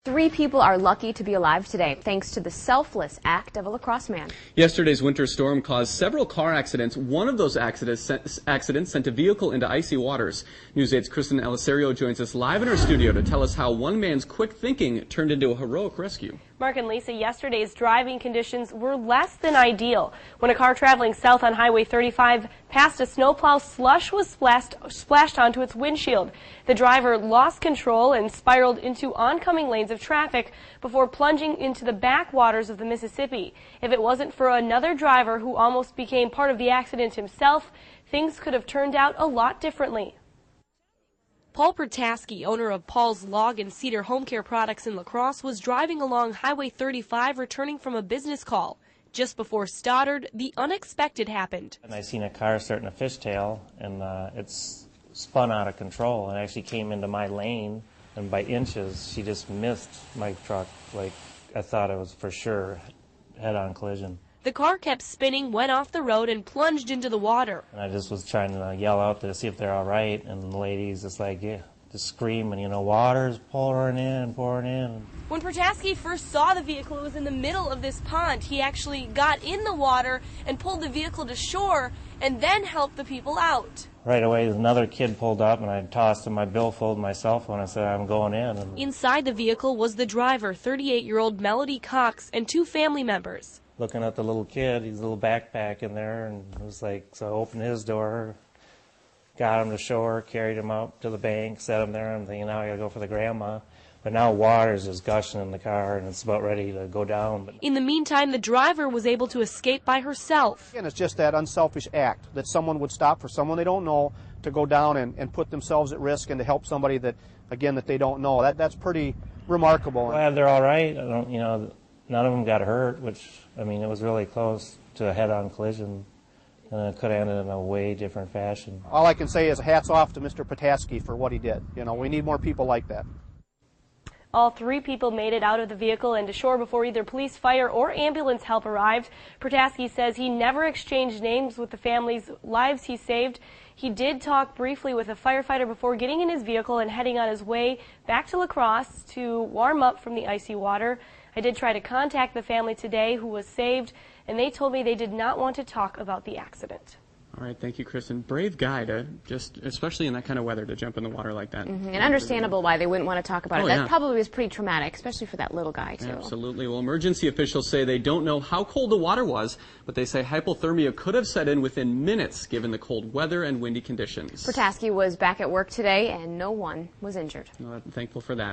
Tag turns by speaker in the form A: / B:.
A: 3 people are lucky to be alive today, thanks to the selfless act of a lacrosse man.
B: Yesterday's winter storm caused several car accidents. One of those accidents sent a vehicle into icy waters. News 8's Kristen Elisario joins us live in her studio to tell us how one man's quick thinking turned into a heroic rescue.
C: Mark and Lisa, yesterday's driving conditions were less than ideal. When a car traveling south on Highway 35 passed a snowplow, slush was splashed onto its windshield. The driver lost control and spiraled into oncoming lanes of traffic before plunging into the backwaters of the Mississippi. If it wasn't for another driver who almost became part of the accident himself, things could have turned out a lot differently. Paul Protaski, owner of Paul's Log and Cedar Home Care Products in La Crosse, was driving along Highway 35 returning from a business call. Just before Stoddard, the unexpected happened.
D: And I seen a car starting to fishtail, and it's spun out of control and actually came into my lane, and by inches she just missed my truck. Like, I thought it was for sure head-on collision.
C: The car kept spinning, went off the road, and plunged into the water.
D: And I just was trying to yell out to see if they're all right, and the lady's just like, yeah, just screaming, you know, water's pouring in, pouring in.
C: When Protaski first saw the vehicle, it was in the middle of this pond. He actually got in the water and pulled the vehicle to shore and then helped the people out.
D: Right away, another kid pulled up, and I tossed him my billfold and my cell phone and said, I'm going in. And
C: inside the vehicle was the driver, 38-year-old Melody Cox, and 2 family members.
D: Looking at the little kid, his little backpack in there, and it was like, so I opened his door, got him to shore, carried him out to the bank, set him there. I'm thinking, now I gotta go for the grandma. But now water's just gushing in the car, and it's about ready to go down. But
C: in the meantime, the driver was able to escape by herself.
E: And it's just that unselfish act that someone would stop for someone they don't know to go down and put themselves at risk and to help somebody that, again, that they don't know. That's pretty remarkable.
D: Glad they're all right. I don't, you know, none of them got hurt, which, I mean, it was really close to a head-on collision, and it could have ended in a way different fashion.
E: All I can say is hats off to Mr. Protaski for what he did. You know, we need more people like that.
C: All 3 people made it out of the vehicle and to shore before either police, fire, or ambulance help arrived. Protaski says he never exchanged names with the families' lives he saved. He did talk briefly with a firefighter before getting in his vehicle and heading on his way back to La Crosse to warm up from the icy water. I did try to contact the family today who was saved, and they told me they did not want to talk about the accident.
B: All right, thank you, Kristen. Brave guy to just, especially in that kind of weather, to jump in the water like that.
A: And understandable why they wouldn't want to talk about it. That probably was pretty traumatic, especially for that little guy, too.
B: Absolutely. Well, emergency officials say they don't know how cold the water was, but they say hypothermia could have set in within minutes given the cold weather and windy conditions.
A: Protaski was back at work today, and no one was injured.
B: Well, I'm thankful for that.